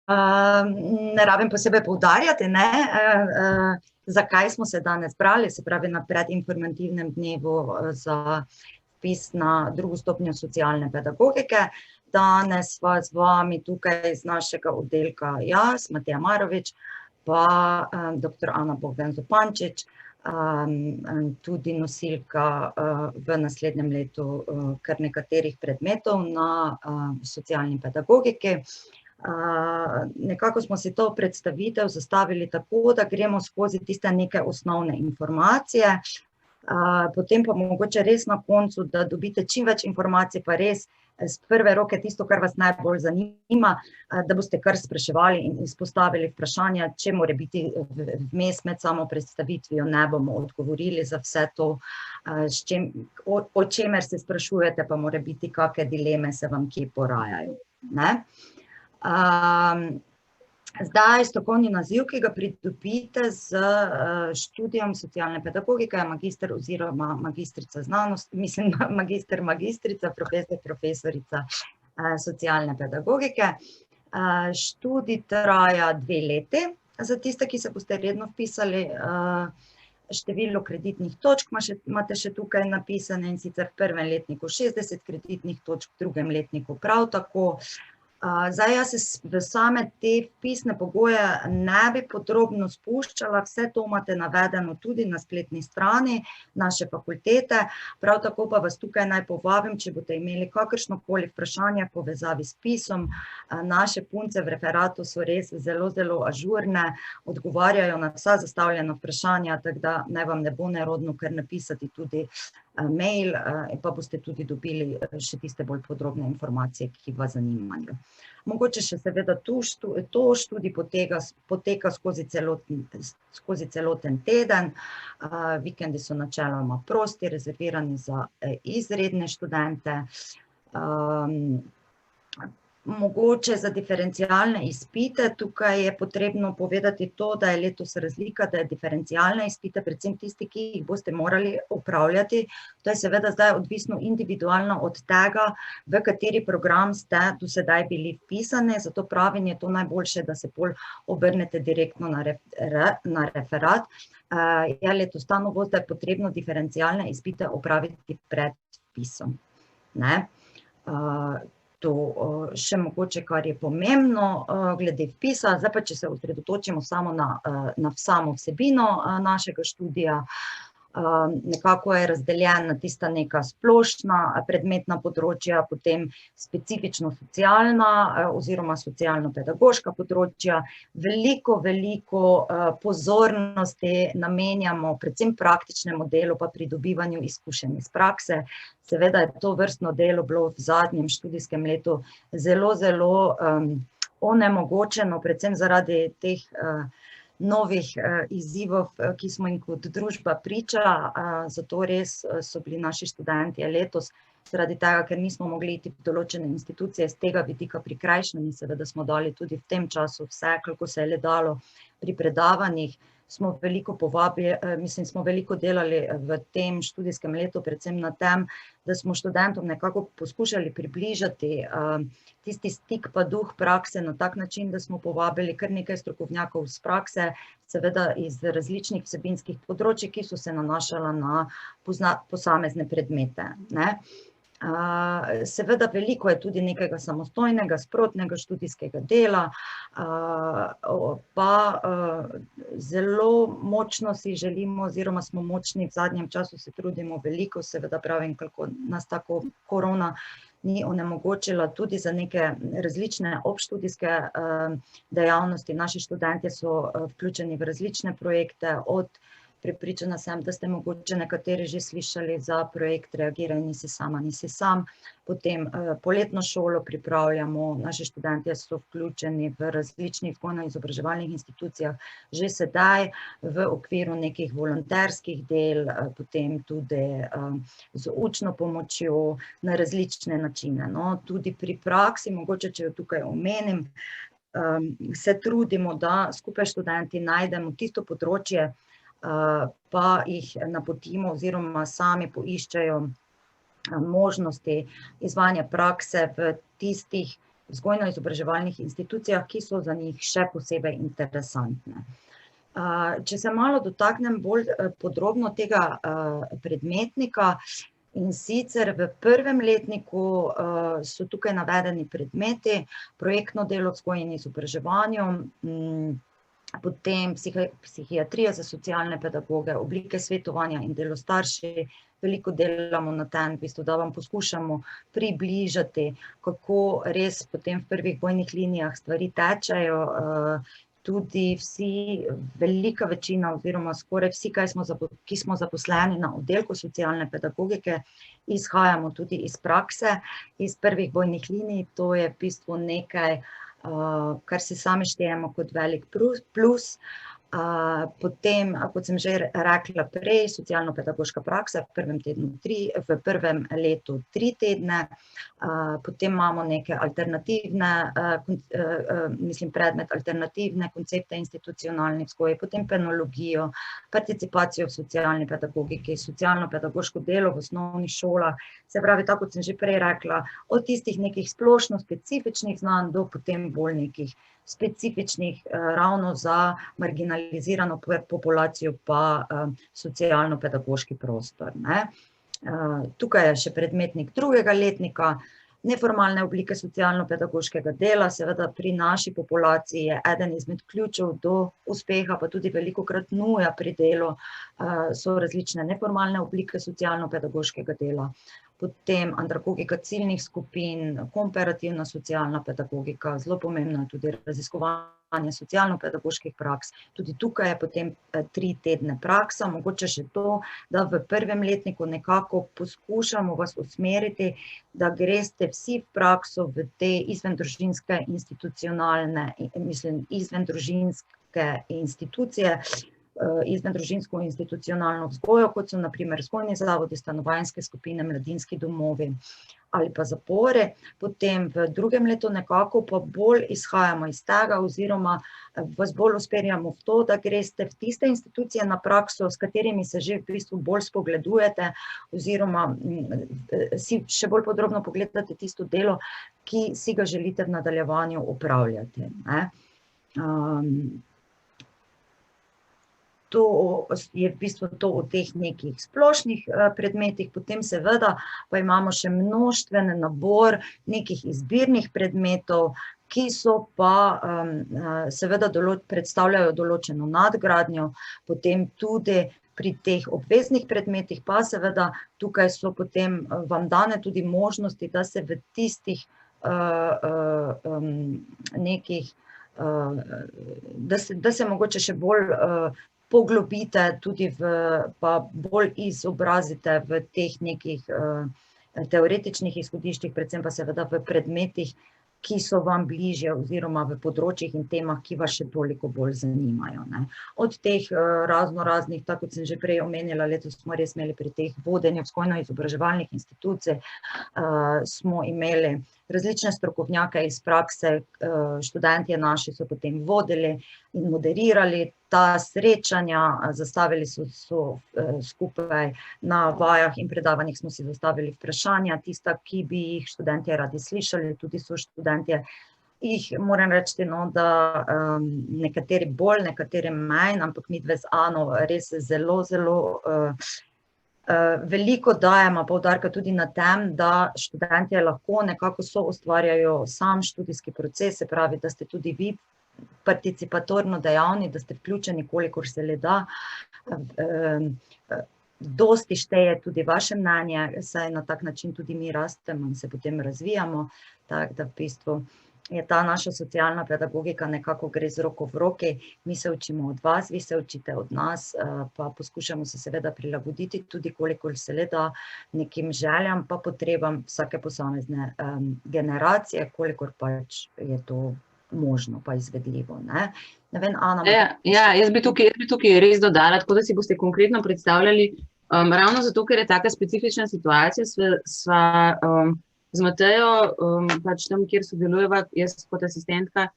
Ne rabim posebej poudarjati, zakaj smo se danes brali, se pravi na predinformativnem dnevu za vpis na drugo stopnjo socialne pedagogike. Danes pa z vami tukaj iz našega oddelka jaz, Mateja Marovič, pa dr. Ana Bogdan Zupančič, tudi nosilka v naslednjem letu kar nekaterih predmetov na socialni pedagogiki. Nekako smo si to predstavitev zastavili tako, da gremo skozi tiste neke osnovne informacije, potem pa mogoče res na koncu, da dobite čim več informacij, pa res z prve roke tisto, kar vas najbolj zanima, da boste kar spraševali in izpostavili vprašanja, če mora biti vmes med samo predstavitvijo, ne bomo odgovorili za vse to, o čemer se sprašujete, pa mora biti kakšne dileme se vam kje porajajo, ne. Zdaj, strokovni naziv, ki ga pridobite z študijem socialne pedagogike, je magister oziroma magistrica znanosti, mislim magister, magistrica, profesor, profesorica socialne pedagogike. Študij traja 2 leti, za tiste, ki se boste redno vpisali. Število kreditnih točk imate še tukaj napisane, in sicer v prvem letniku 60 kreditnih točk, v drugem letniku prav tako. Zdaj, jaz se v same te vpisne pogoje ne bi podrobno spuščala, vse to imate navedeno tudi na spletni strani naše fakultete, prav tako pa vas tukaj naj povabim, če boste imeli kakršnokoli vprašanje v povezavi s vpisom. Naše punce v referatu so res zelo, zelo ažurne, odgovarjajo na vsa zastavljena vprašanja, tako da naj vam ne bo nerodno kar napisati tudi mail, pa boste tudi dobili še tiste bolj podrobne informacije, ki vas zanimajo. Mogoče še seveda to študij poteka skozi celoten teden, vikendi so načeloma prosti, rezervirani za izredne študente. Mogoče za diferencialne izpite, tukaj je potrebno povedati to, da je letos razlika, da je diferencialne izpite, predvsem tisti, ki jih boste morali opravljati, to je seveda zdaj odvisno individualno od tega, v kateri program ste do sedaj bili vpisani, zato pravim, je to najboljše, da se pol obrnete direktno na referat. Je letos ta novost, da je potrebno diferencialne izpite opraviti pred vpisom, ne. To še mogoče, kar je pomembno glede vpisa. Zdaj pa, če se osredotočimo samo na samo vsebino našega študija, nekako je razdeljen na tista neka splošna predmetna področja, potem specifično socialna oziroma socialno-pedagoška področja. Veliko pozornosti namenjamo predvsem praktičnemu delu pa pridobivanju izkušenj iz prakse. Seveda je to vrstno delo bilo v zadnjem študijskem letu zelo onemogočeno, predvsem zaradi teh novih izzivov, ki smo jim kot družba priča, zato res so bili naši študentje letos zaradi tega, ker nismo mogli iti v določene institucije, z tega vidika prikrajšani, seveda smo dali tudi v tem času vse, koliko se je le dalo pri predavanjih. Smo veliko delali v tem študijskem letu, predvsem na tem, da smo študentom nekako poskušali približati tisti stik pa duh prakse na tak način, da smo povabili kar nekaj strokovnjakov iz prakse, seveda iz različnih vsebinskih področij, ki so se nanašala na posamezne predmete, ne. Seveda veliko je tudi nekega samostojnega, sprotnega študijskega dela, pa zelo močno si želimo oziroma smo močni, v zadnjem času se trudimo veliko, seveda pravim, kako nas tako korona ni onemogočila, tudi za neke različne obštudijske dejavnosti. Naši študentje so vključeni v različne projekte, prepričana sem, da ste mogoče nekateri že slišali za projekt Reagiraj, nisi sama, nisi sam. Potem poletno šolo pripravljamo, naši študentje so vključeni v različnih vzgojno-izobraževalnih institucijah že sedaj v okviru nekih volonterskih del, potem tudi z učno pomočjo na različne načine. No, tudi pri praksi, mogoče če jo tukaj omenim, se trudimo, da skupaj s študenti najdemo tisto področje, pa jih napotimo oziroma sami poiščejo možnosti izvajanja prakse v tistih vzgojno-izobraževalnih institucijah, ki so za njih še posebej interesantne. Če se malo dotaknem bolj podrobno tega predmetnika, in sicer v prvem letniku so tukaj navedeni predmeti, projektno delo v vzgoji in izobraževanju, potem psihiatrija za socialne pedagoge, oblike svetovanja in delo s starši. Veliko delamo na tem, da vam poskušamo približati, kako res potem v prvih bojnih linijah stvari tečejo. Tudi vsi, velika večina oziroma skoraj vsi, ki smo zaposleni na oddelku socialne pedagogike, izhajamo tudi iz prakse, iz prvih bojnih linij. To je v bistvu nekaj, kar si sami štejemo kot velik plus. Potem, kot sem že rekla prej, socialno-pedagoška praksa v prvem letu 3 tedne, potem imamo neke alternativne, predmet alternativne koncepte institucionalne vzgoje, potem penologijo, participacijo v socialni pedagogiki, socialno-pedagoško delo v osnovnih šolah, se pravi, tako kot sem že prej rekla, od tistih nekih splošno specifičnih znanj do potem bolj nekih specifičnih ravno za marginalizirano populacijo pa socialno-pedagoški prostor. Tukaj je še predmetnik drugega letnika, neformalne oblike socialno-pedagoškega dela, seveda pri naši populaciji je eden izmed ključev do uspeha, pa tudi velikokrat nuja pri delu, so različne neformalne oblike socialno-pedagoškega dela. Potem andragogika ciljnih skupin, komparativna socialna pedagogika, zelo pomembno je tudi raziskovanje socialno-pedagoških praks. Tudi tukaj je potem 3 tedne praksa, mogoče še to, da v prvem letniku nekako poskušamo vas usmeriti, da greste vsi v prakso v te izvendružinske institucionalne, izvendružinske institucije, izvendružinsko institucionalno vzgojo, kot so na primer vzgojni zavodi, stanovanjske skupine, mladinski domovi ali pa zapore. Potem v drugem letu nekako pa bolj izhajamo iz tega oziroma vas bolj usmerjamo v to, da greste v tiste institucije na prakso, s katerimi se že v bistvu bolj spogledujete oziroma si še bolj podrobno pogledate tisto delo, ki si ga želite v nadaljevanju opravljati. To je v bistvu to o teh nekih splošnih predmetih, potem seveda pa imamo še množstven nabor nekih izbirnih predmetov, ki so pa seveda predstavljajo določeno nadgradnjo, potem tudi pri teh obveznih predmetih pa seveda tukaj so potem vam dane tudi možnosti, da se v tistih nekih, da se mogoče še bolj poglobite tudi pa bolj izobrazite v teh nekih teoretičnih izhodiščih, predvsem pa seveda v predmetih, ki so vam bližje oziroma v področjih in temah, ki vas še toliko bolj zanimajo. Od teh raznih, tako kot sem že prej omenila, letos smo res imeli pri teh vodenju vzgojno-izobraževalnih institucij, smo imeli različne strokovnjake iz prakse, študentje naši so potem vodili in moderirali ta srečanja, zastavili so skupaj na vajah in predavanjih smo si zastavili vprašanja, tista, ki bi jih študentje radi slišali, tudi so študentje, jih moram reči, da nekateri bolj, nekateri manj, ampak midve z Ano res zelo veliko dajemo poudarka tudi na tem, da študentje lahko nekako soustvarjajo sam študijski proces, se pravi, da ste tudi vi participatorno dejavni, da ste vključeni, kolikor se le da. Dosti šteje tudi vaše mnenje, saj na tak način tudi mi rastemo in se potem razvijamo, tako da v bistvu je ta naša socialna pedagogika nekako gre z roko v roki, mi se učimo od vas, vi se učite od nas, pa poskušamo se seveda prilagoditi tudi, kolikor se le da nekim željam pa potrebam vsake posamezne generacije, kolikor pač je to možno pa izvedljivo. Ne vem, Ana. Jaz bi tukaj res dodala, tako da si boste konkretno predstavljali, ravno zato, ker je taka specifična situacija, sva z Matejo, pač tam, kjer sodelujeva, jaz kot asistentka,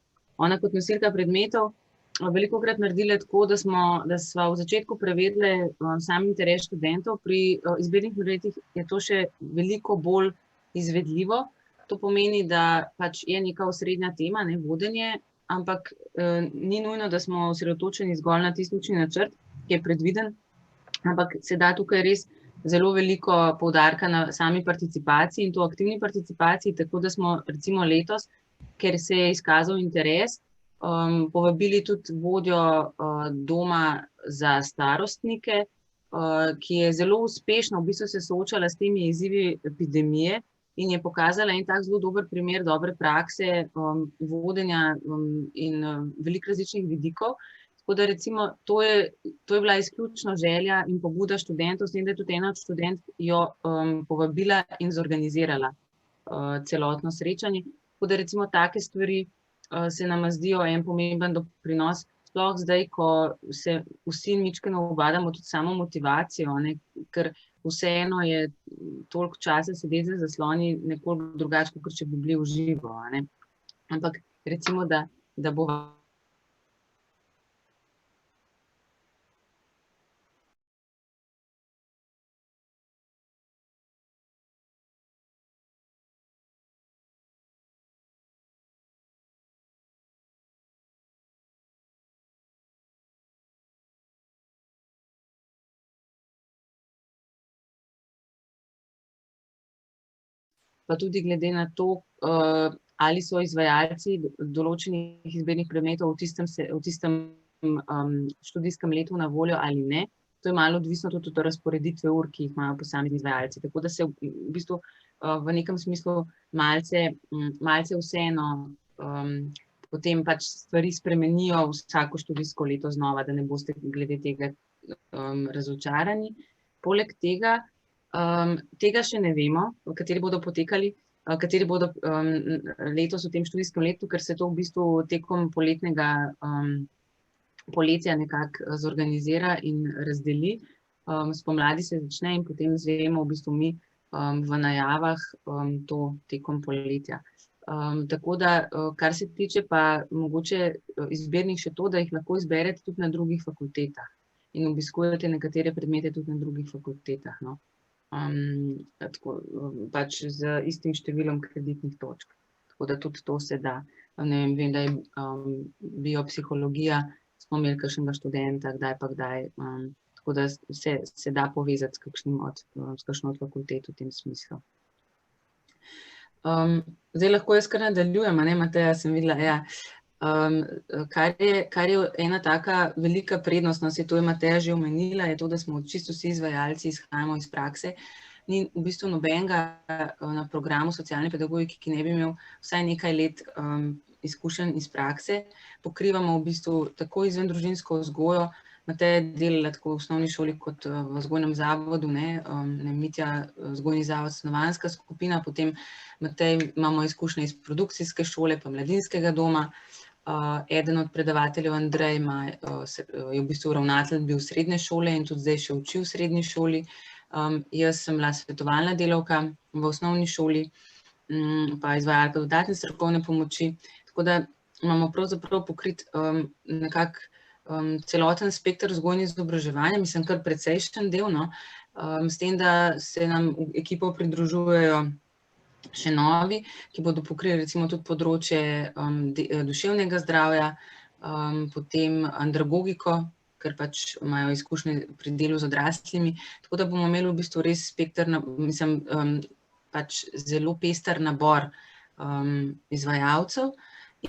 ona kot nosilka predmetov, velikokrat naredila tako, da sva v začetku prevedli sam interes študentov, pri izbirnih predmetih je to še veliko bolj izvedljivo, to pomeni, da pač je neka osrednja tema, ne, vodenje, ampak ni nujno, da smo osredotočeni zgolj na tisti učni načrt, ki je predviden, ampak se da tukaj res zelo veliko poudarka na sami participaciji in to aktivni participaciji, tako da smo recimo letos, ker se je izkazal interes, povabili tudi vodjo doma za starostnike, ki je zelo uspešno v bistvu se soočala s temi izzivi epidemije in je pokazala en tak zelo dober primer dobre prakse vodenja in veliko različnih vidikov. Tako da recimo to je bila izključno želja in pobuda študentov, s tem, da je tudi ena od študent jo povabila in zorganizirala celotno srečanje. Tako da recimo take stvari se nam zdijo en pomemben doprinos, sploh zdaj, ko se vsi mičkeno ubadamo tudi samo motivacijo, ne, ker vseeno je toliko časa sedeti za zasloni nekoliko drugače, kot če bi bili v živo, ne. Ampak recimo, da bo pa tudi glede na to, ali so izvajalci določenih izbirnih predmetov v tistem študijskem letu na voljo ali ne. To je malo odvisno tudi od razporeditve ur, ki jih imajo posamezni izvajalci. Tako da se v bistvu v nekem smislu malce vseeno potem pač stvari spremenijo vsako študijsko leto znova, da ne boste glede tega razočarani. Poleg tega, tega še ne vemo, kateri bodo potekali, kateri bodo letos v tem študijskem letu, ker se to v bistvu tekom poletja nekako zorganizira in razdeli. Spomladi se začne in potem zvemo v bistvu mi v najavah to tekom poletja. Tako da, kar se tiče pa mogoče izbirnih še to, da jih lahko izberete tudi na drugih fakultetah in obiskujete nekatere predmete tudi na drugih fakultetah, no. Tako, pač z istim številom kreditnih točk. Tako da tudi to se da. Ne vem, vem, da je biopsihologija, smo imeli kakšnega študenta, kdaj pa kdaj, tako da se da povezati s kakšno od fakultet v tem smislu. Zdaj lahko jaz kar nadaljujem, a ne, Mateja, sem videla, ja. Kar je ena taka velika prednost, no, saj to je Mateja že omenila, je to, da smo čisto vsi izvajalci izhajamo iz prakse. Ni v bistvu nobenega na programu socialne pedagogike, ki ne bi imel vsaj nekaj let izkušenj iz prakse. Pokrivamo v bistvu tako izvendružinsko vzgojo, Mateja je delala tako v osnovni šoli kot v vzgojnem zavodu, ne, Mitja vzgojni zavod stanovanjska skupina, potem Matej imamo izkušnje iz produkcijske šole pa mladinskega doma. Eden od predavateljev, Andrej, je v bistvu ravnatelj bil srednje šole in tudi zdaj še uči v srednji šoli. Jaz sem bila svetovalna delavka v osnovni šoli, pa izvajalka dodatne strokovne pomoči, tako da imamo pravzaprav pokrit nekako celoten spekter vzgojnih izobraževanja, mislim, kar precejšen del, no, s tem, da se nam v ekipo pridružujejo še novi, ki bodo pokrili recimo tudi področje duševnega zdravja, potem andragogiko, ker pač imajo izkušnje pri delu z odraslimi, tako da bomo imeli v bistvu res spekter, mislim, pač zelo pester nabor izvajalcev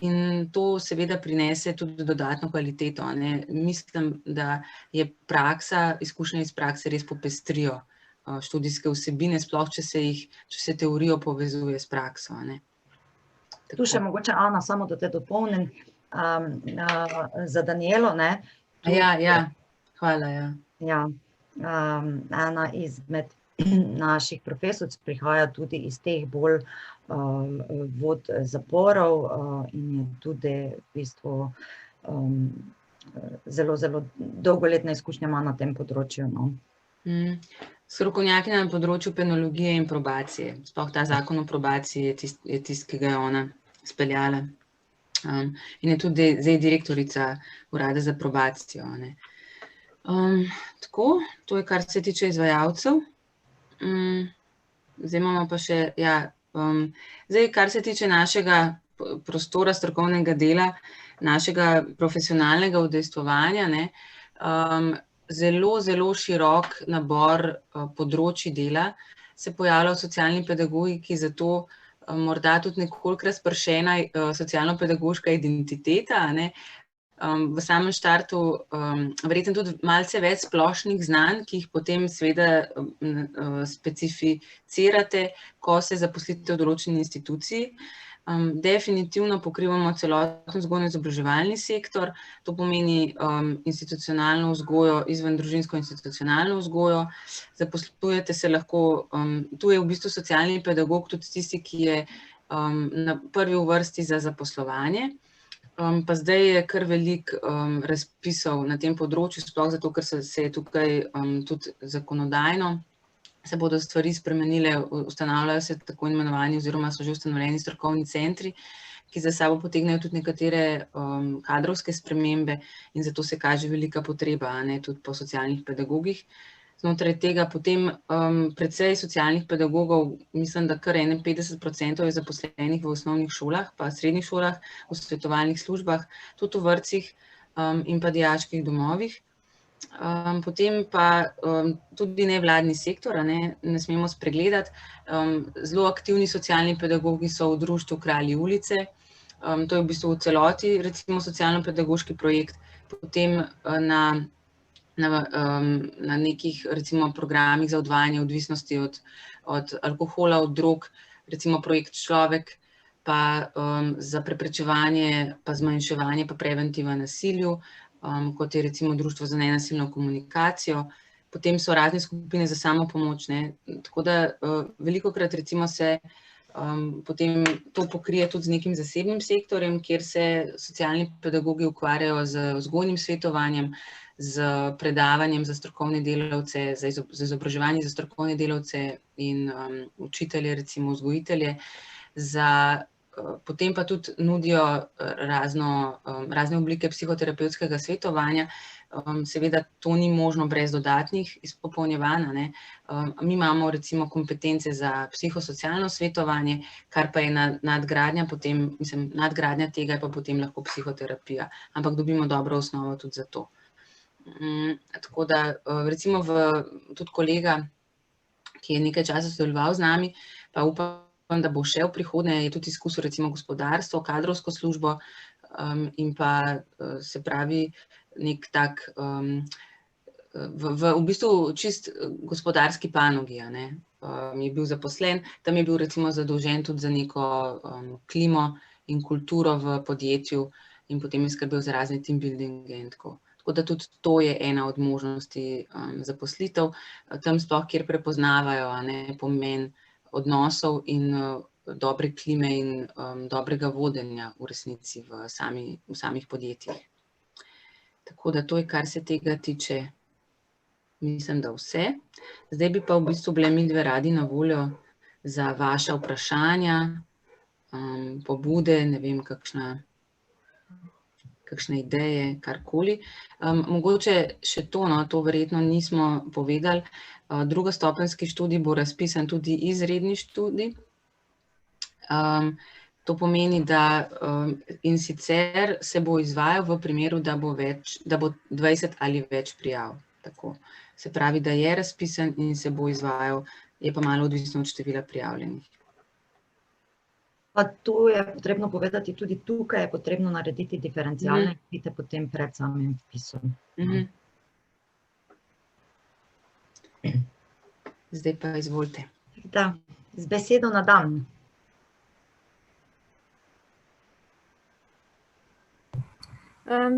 in to seveda prinese tudi dodatno kvaliteto, a ne. Mislim, da je praksa, izkušnje iz prakse res popestrijo študijske vsebine, sploh če se teorijo povezuje s prakso, a ne. Tu še mogoče, Ana, samo da te dopolnim, za Danijelo, ne. Ja, hvala, ja. Ja, ena izmed naših profesoric prihaja tudi iz teh bolj vod zaporov in je tudi v bistvu zelo, zelo dolgoletna izkušnja ima na tem področju, no. Strokovnjakinja na področju penologije in probacije, sploh ta zakon o probaciji je tisti, ki ga je ona speljala. In je tudi zdaj direktorica urada za probacijo, a ne. Tako, to je, kar se tiče izvajalcev. Zdaj imamo pa še, ja, Zdaj, kar se tiče našega prostora, strokovnega dela, našega profesionalnega udejstvovanja, ne, zelo, zelo širok nabor področij dela se pojavlja v socialni pedagogiki, zato morda tudi nekoliko razpršena socialno-pedagoška identiteta, ne. V samem štartu verjetno tudi malce več splošnih znanj, ki jih potem seveda specificirate, ko se zaposlite v določeni instituciji. Definitivno pokrivamo celoten vzgojno-izobraževalni sektor, to pomeni institucionalno vzgojo, izvendružinsko institucionalno vzgojo, zaposlujete se lahko, tu je v bistvu socialni pedagog tudi tisti, ki je na prvi v vrsti za zaposlovanje, pa zdaj je kar veliko razpisov na tem področju, sploh zato, ker se je tukaj tudi zakonodajno, se bodo stvari spremenile, ustanavljajo se tako imenovani oziroma so že ustanovljeni strokovni centri, ki za sabo potegnejo tudi nekatere kadrovske spremembe in zato se kaže velika potreba, ne, tudi po socialnih pedagogih. Znotraj tega potem precej socialnih pedagogov, mislim, da kar 51% je zaposlenih v osnovnih šolah pa srednjih šolah, v svetovalnih službah, tudi v vrtcih in pa dijaških domovih. Potem pa tudi nevladni sektor, ne smemo spregledati. Zelo aktivni socialni pedagogi so v društvu Kralji ulice, to je v bistvu v celoti recimo socialno-pedagoški projekt, potem na nekih recimo programih za odvajanje odvisnosti od alkohola, od drog, recimo projekt Človek, pa za preprečevanje pa zmanjševanje pa preventiva nasilju, kot je recimo Društvo za nenasilno komunikacijo, potem so razne skupine za samopomoč, ne, tako da velikokrat recimo se potem to pokrije tudi z nekim zasebnim sektorjem, kjer se socialni pedagogi ukvarjajo z vzgojnim svetovanjem, z predavanjem za strokovne delavce, za izobraževanje za strokovne delavce in učitelje, recimo vzgojitelje, potem pa tudi nudijo razne oblike psihoterapevtskega svetovanja, seveda to ni možno brez dodatnih izpopolnjevanj, ne. Mi imamo recimo kompetence za psihosocialno svetovanje, kar pa je nadgradnja potem, mislim, nadgradnja tega je pa potem lahko psihoterapija, ampak dobimo dobro osnovo tudi za to. Tako da recimo tudi kolega, ki je nekaj časa sodeloval z nami, pa upam, da bo še v prihodnje, je tudi izkusil recimo gospodarstvo, kadrovsko službo in pa se pravi nek tak v bistvu čist gospodarski panogi, a ne, je bil zaposlen, tam je bil recimo zadolžen tudi za neko klimo in kulturo v podjetju in potem je skrbel za razne team buildinge in tako. Tako da tudi to je ena od možnosti zaposlitev, tam sploh, kjer prepoznavajo, a ne, pomen odnosov in dobre klime in dobrega vodenja v resnici v samih podjetjih. Tako da to je, kar se tega tiče, mislim, da vse. Zdaj bi pa v bistvu bile midve radi na voljo za vaša vprašanja, pobude, ne vem, kakšne ideje, karkoli. Mogoče še to, no, to verjetno nismo povedali, drugostopenjski študij bo razpisan tudi izredni študij. To pomeni, da in sicer se bo izvajal v primeru, da bo 20 ali več prijav, tako. Se pravi, da je razpisan in se bo izvajal, je pa malo odvisno od števila prijavljenih. Pa tu je potrebno povedati, tudi tukaj je potrebno narediti diferencialne izpite potem pred samim vpisom. Zdaj pa izvolite. Da, z besedo na dan.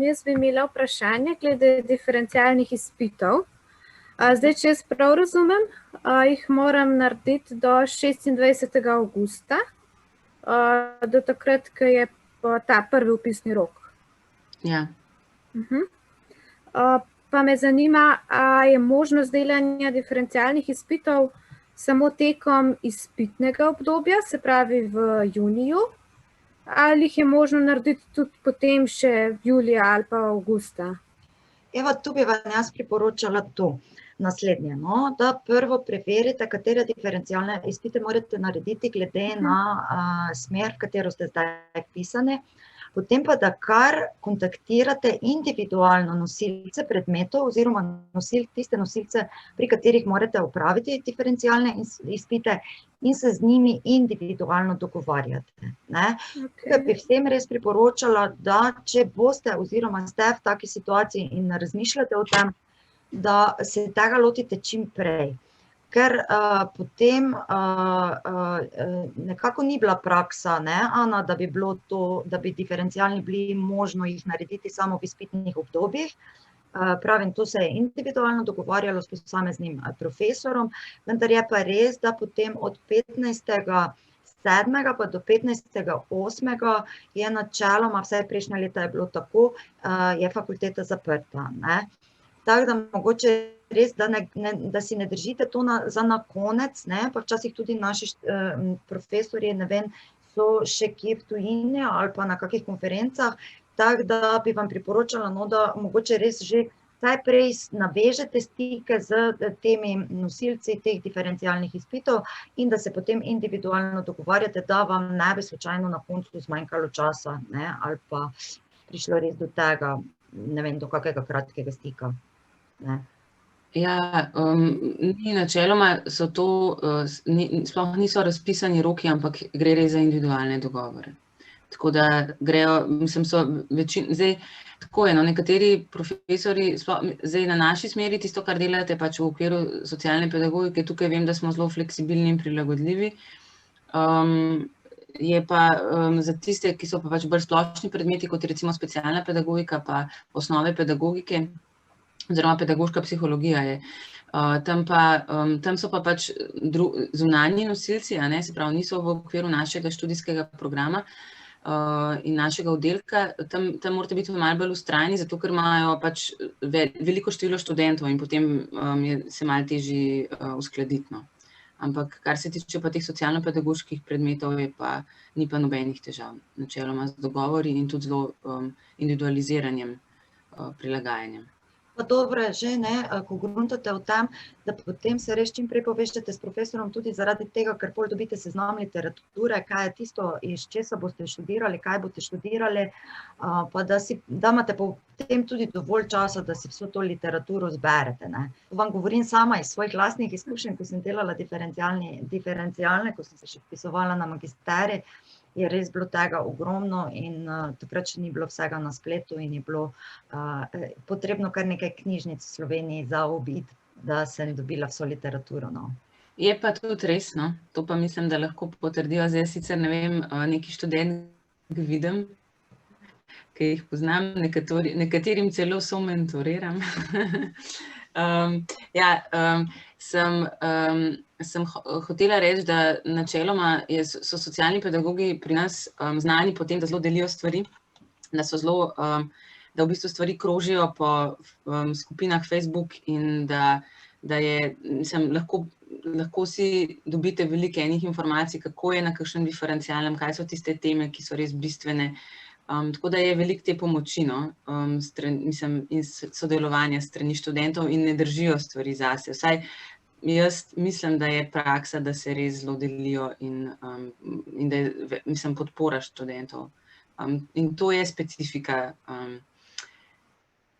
Jaz bi imela vprašanje glede diferencialnih izpitov. Zdaj, če jaz prav razumem, jih moram narediti do 26. avgusta, do takrat, ko je ta prvi vpisni rok. Ja. Pa me zanima, a je možnost delanja diferencialnih izpitov samo tekom izpitnega obdobja, se pravi v juniju, ali jih je možno narediti tudi potem še julija ali pa avgusta? Eva, tu bi vam jaz priporočala to. naslednje, no, da prvo preverite, katere diferencialne izpite morate narediti glede na smer, v katero ste zdaj pisani. Potem pa, da kar kontaktirate individualno nosilce predmetov oziroma tiste nosilce, pri katerih morate opraviti diferencialne izpite in se z njimi individualno dogovarjate. Tukaj bi vsem res priporočala, da če boste oziroma ste v taki situaciji in razmišljate o tem, da se tega lotite čim prej. Ker potem nekako ni bila praksa, Ana, da bi bilo to, da bi diferencialni bili možno jih narediti samo v izpitnih obdobjih. Pravim, to se je individualno dogovarjalo s posameznim profesorom, vendar je pa res, da potem od 15.7. pa do 15.8. je načeloma, vsaj prejšnja leta je bilo tako, je fakulteta zaprta. Tako da mogoče res, da si ne držite to za na konec, pa včasih tudi naši profesorji, ne vem, so še kje v tujini ali pa na kakih konferencah, tako da bi vam priporočala, da mogoče res že vsaj prej navežete stike z temi nosilci teh diferencialnih izpitov in da se potem individualno dogovarjate, da vam ne bi slučajno na koncu zmanjkalo časa, ali pa prišlo res do tega, ne vem, do kakega kratkega stika. Ja, ni načeloma so to, sploh niso razpisani roki, ampak gre res za individualne dogovore. Tako da grejo, mislim, so zdaj, tako je, nekateri profesori, zdaj na naši smeri, tisto, kar delate pač v okviru socialne pedagogike, tukaj vem, da smo zelo fleksibilni in prilagodljivi. Je pa za tiste, ki so pa pač bolj splošni predmeti, kot recimo specialna pedagogika pa osnove pedagogike, oziroma pedagoška psihologija je. Tam so pa pač zunanji nosilci, se pravi, niso v okviru našega študijskega programa in našega oddelka, tam morate biti malo bolj vztrajni, zato ker imajo pač veliko število študentov in potem se malo težje uskladiti. Ampak kar se tiče pa teh socialno-pedagoških predmetov, ni pa nobenih težav, načeloma z dogovori in tudi zelo individualiziranjem, prilagajanjem. Pa dobro je že, ko gruntate o tem, da potem se res čim prej povežete s profesorom tudi zaradi tega, ker pol dobite seznam literature, kaj je tisto, iz česa boste študirali, kaj boste študirali, pa da imate potem tudi dovolj časa, da si vso to literaturo zberete. Vam govorim sama iz svojih lastnih izkušenj, ko sem delala diferencialne, ko sem se še vpisovala na magisterij, je res bilo tega ogromno in takrat še ni bilo vsega na spletu in je bilo potrebno kar nekaj knjižnic v Sloveniji zaobiti, da sem dobila vso literaturo. Je pa tudi res, to pa mislim, da lahko potrdijo. Zdaj sicer ne vem, neki študent vidim, ki jih poznam, nekaterim celo somentoriram. Sem hotela reči, da načeloma so socialni pedagogi pri nas znani po tem, da zelo delijo stvari, da v bistvu stvari krožijo po skupinah Facebook in da je, mislim, lahko si dobite veliko enih informacij, kako je na kakšnem diferencialnem, kaj so tiste teme, ki so res bistvene. Tako da je veliko te pomoči, in sodelovanja strani študentov in ne držijo stvari zase. Vsaj jaz mislim, da je praksa, da se res zelo delijo in da je, mislim, podpora študentov. In to je specifika.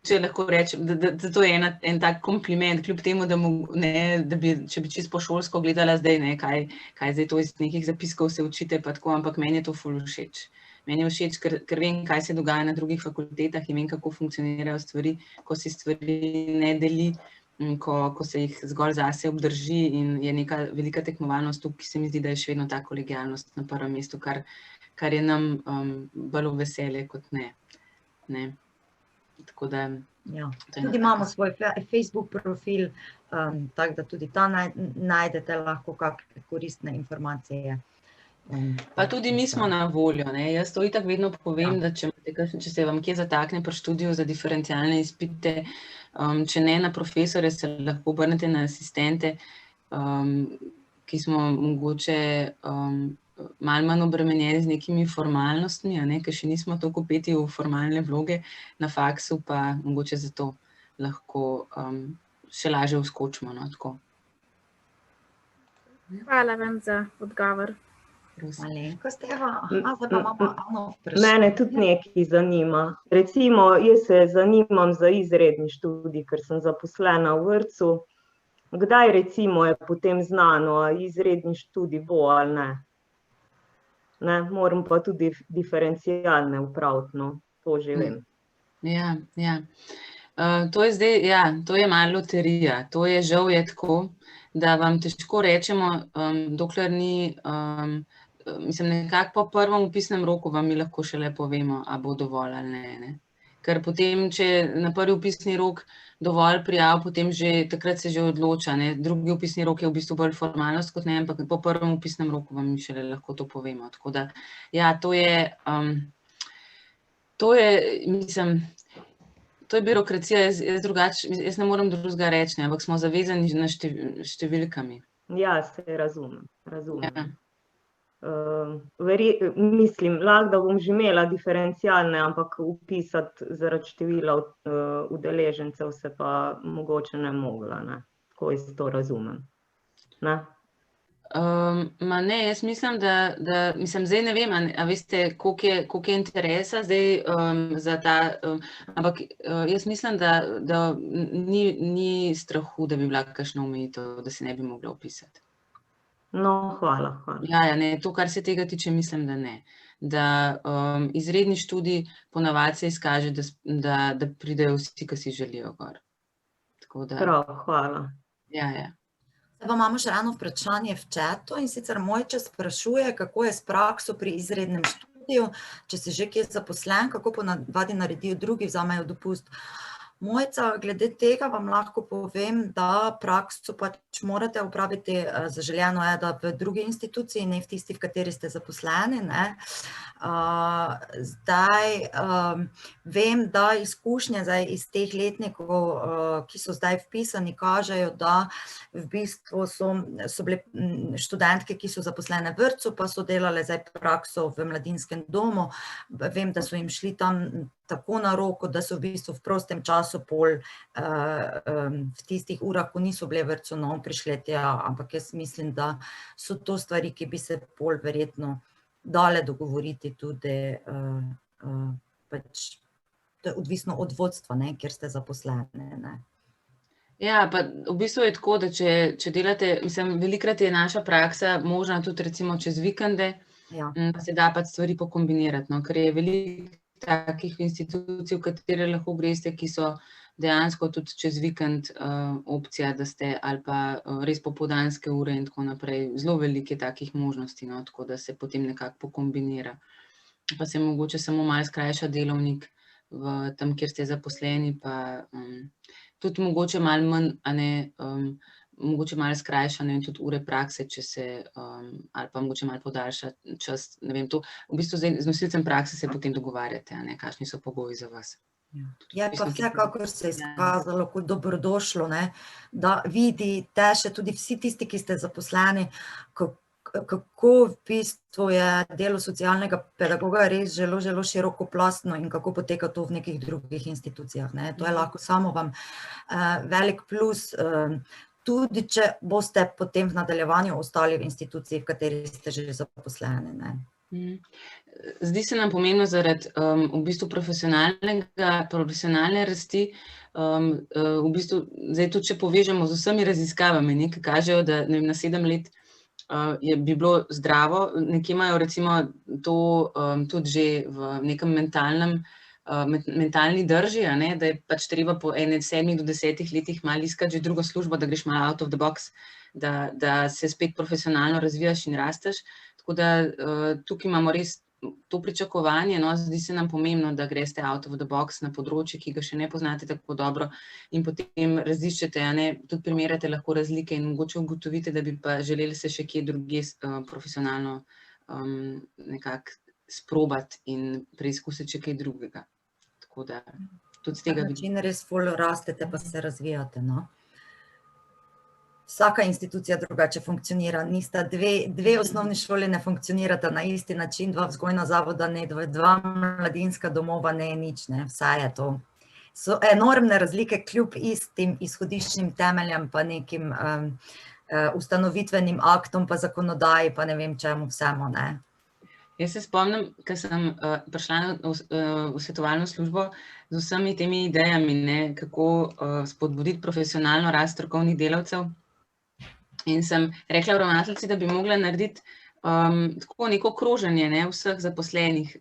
Če lahko rečem, da to je en tak kompliment, kljub temu, da bi, če bi čisto šolsko gledala zdaj, kaj zdaj to iz nekih zapiskov se učite, pa tako, ampak meni je to ful všeč. Meni je všeč, ker vem, kaj se dogaja na drugih fakultetah in vem, kako funkcionirajo stvari, ko si stvari ne deli, ko se jih zgolj zase obdrži in je neka velika tekmovalnost tukaj, ki se mi zdi, da je še vedno ta kolegialnost na prvem mestu, kar je nam bolj v veselje kot ne. Tako da... Tudi imamo svoj Facebook profil, tako da tudi tam najdete lahko kakšne koristne informacije. Pa tudi mi smo na voljo. Jaz to itak vedno povem, da če se vam kje zatakne pri študiju za diferencialne izpite, če ne na profesore, se lahko obrnete na asistente, ki smo mogoče malo manj obremenjeni z nekimi formalnostmi, ker še nismo toliko vpeti v formalne vloge na faksu, pa mogoče zato lahko še lažje vskočimo, no, tako. Hvala vam za odgovor. Malenkost, Eva. Aha, zdaj pa imamo Ano vprašanje. Mene tudi nekaj zanima. Recimo, jaz se zanimam za izredni študij, ker sem zaposlena v vrtcu. Kdaj recimo je potem znano, a izredni študij bo ali ne? Ne, moram pa tudi diferencialne opraviti, no, to že vem. Ja, ja. To je zdaj, ja, to je malo loterija. To je žal je tako, da vam težko rečemo, dokler ni, mislim, nekako po prvem vpisnem roku vam mi lahko šele povemo, a bo dovolj ali ne. Ker potem, če na prvi vpisni rok dovolj prijav, potem že takrat se že odloča, ne. Drugi vpisni rok je v bistvu bolj formalnost kot ne, ampak po prvem vpisnem roku vam mi šele lahko to povemo. Tako da, ja, to je, mislim, to je birokracija, jaz ne morem drugega reči, ne, ampak smo zavezani na številkami. Ja, se razumem. Ja. Mislim, lahko da bom že imela diferencialne, ampak vpisati zaradi števila udeležencev se pa mogoče ne mogla, ne. Tako jaz to razumem. Ne? Ne, jaz mislim, da mislim, zdaj ne vem, a veste, koliko je interesa zdaj za ta, ampak jaz mislim, da ni strahu, da bi bila kakšna omejitev, da se ne bi mogla vpisati. No, hvala. Ja, ne, to, kar se tega tiče, mislim, da ne. Da izredni študij ponavadi se izkaže, da pridejo vsi, ki si želijo gor. Tako da. Prav, hvala. Ja. Zdaj pa imamo še eno vprašanje v chatu, in sicer Mojča sprašuje, kako je s prakso pri izrednem študiju, če si že kje zaposlen, kako ponavadi naredijo drugi, vzamejo dopust. Mojca, glede tega vam lahko povem, da prakso pač morate opraviti, zaželeno je, da v drugi instituciji, ne v tisti, v kateri ste zaposleni, ne. Zdaj, vem, da izkušnje zdaj iz teh letnikov, ki so zdaj vpisani, kažejo, da v bistvu so bile študentke, ki so zaposlene v vrtcu, pa so delale zdaj prakso v mladinskem domu. Vem, da so jim šli tam tako na roko, da so v bistvu v prostem času pol v tistih urah, ko niso bile v vrtcu, no, prišle tja, ampak jaz mislim, da so to stvari, ki bi se pol verjetno dale dogovoriti tudi, pač to je odvisno od vodstva, ne, kjer ste zaposlene, ne. Ja, pa v bistvu je tako, da če delate, mislim, velikokrat je naša praksa možna tudi recimo čez vikende, se da pač stvari pokombinirati, no, ker je veliko takih institucij, v katere lahko greste, ki so dejansko tudi čez vikend opcija, da ste, ali pa res popoldanske ure in tako naprej. Zelo veliko je takih možnosti, no, tako da se potem nekako pokombinira. Pa se mogoče samo malo skrajša delovnik tam, kjer ste zaposleni, pa tudi mogoče malo manj, a ne, mogoče malo skrajša, ne vem, tudi ure prakse, če se, ali pa mogoče malo podaljša čas, ne vem, to, v bistvu zdaj z nosilcem prakse se potem dogovarjate, a ne, kakšni so pogoji za vas. Ja, pa vsekakor se je izkazalo kot dobrodošlo, ne, da vidite še tudi vsi tisti, ki ste zaposleni, kako v bistvu je delo socialnega pedagoga res zelo širokoplastno in kako poteka to v nekih drugih institucijah, ne. To je lahko samo vam velik plus, tudi če boste potem v nadaljevanju ostali v instituciji, v kateri ste že zaposleni, ne. Zdi se nam pomembno zaradi v bistvu profesionalne rasti, v bistvu, zdaj tudi če povežemo z vsemi raziskavami, ne, ki kažejo, da, ne vem, na 7 let bi bilo zdravo, nekje imajo recimo to tudi že v nekem mentalni drži, a ne, da je pač treba po 7 do 10 letih malo iskati že drugo službo, da greš malo out of the box, da se spet profesionalno razvijaš in rasteš. Tako da tukaj imamo res to pričakovanje, no, zdi se nam pomembno, da greste out of the box na področje, ki ga še ne poznate tako dobro, in potem raziščete, a ne, tudi primerjate lahko razlike in mogoče ugotovite, da bi pa želeli se še kje drugje profesionalno nekako sprobati in preizkusiti še kaj drugega. Tako da tudi z tega vidim. Na način res ful rastete pa se razvijate, no. Vsaka institucija drugače funkcionira, nista dve osnovni šoli ne funkcionirata na isti način, 2 vzgojna zavoda ne, 2 mladinska domova ne, nič, ne, vse je to so enormne razlike kljub istim izhodiščnim temeljem, pa nekim ustanovitvenim aktom, pa zakonodaji, pa ne vem čemu vsemu, ne. Jaz se spomnim, ko sem prišla v svetovalno službo z vsemi temi idejami, ne, kako spodbuditi profesionalno rast strokovnih delavcev. In sem rekla ravnateljici, da bi mogla narediti tako neko kroženje, ne, vseh zaposlenih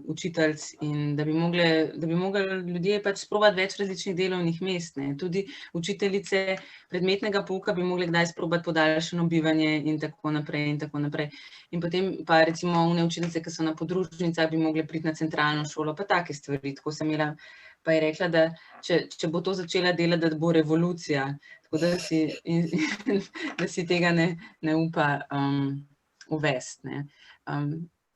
učiteljic in da bi mogli ljudje pač sprobati več različnih delovnih mest, ne. Tudi učiteljice predmetnega pouka bi mogli kdaj sprobati podaljšano bivanje in tako naprej in tako naprej. In potem pa recimo one učiteljice, ki so na podružnicah, bi mogli priti na centralno šolo, pa take stvari. Tako sem imela, pa je rekla, da če bo to začela delati, da bo revolucija. Tako da si tega ne upa uvesti, ne.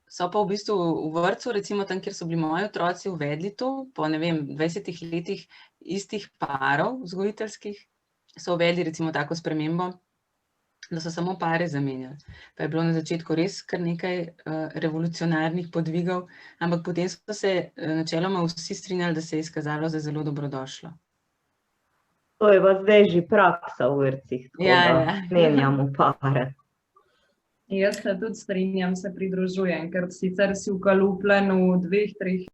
So pa v bistvu v vrtcu, recimo tam, kjer so bili moji otroci, uvedli to, po ne vem, 20 letih istih parov vzgojiteljskih, so uvedli recimo tako spremembo, da so samo pare zamenjali. Pa je bilo na začetku res kar nekaj revolucionarnih podvigov, ampak potem so se načeloma vsi strinjali, da se je izkazalo za zelo dobrodošlo. To je pa zdaj že praksa v vrtcih, tako da menjamo pare. Jaz se tudi strinjam, se pridružujem, ker sicer si vkalupljen v 2-3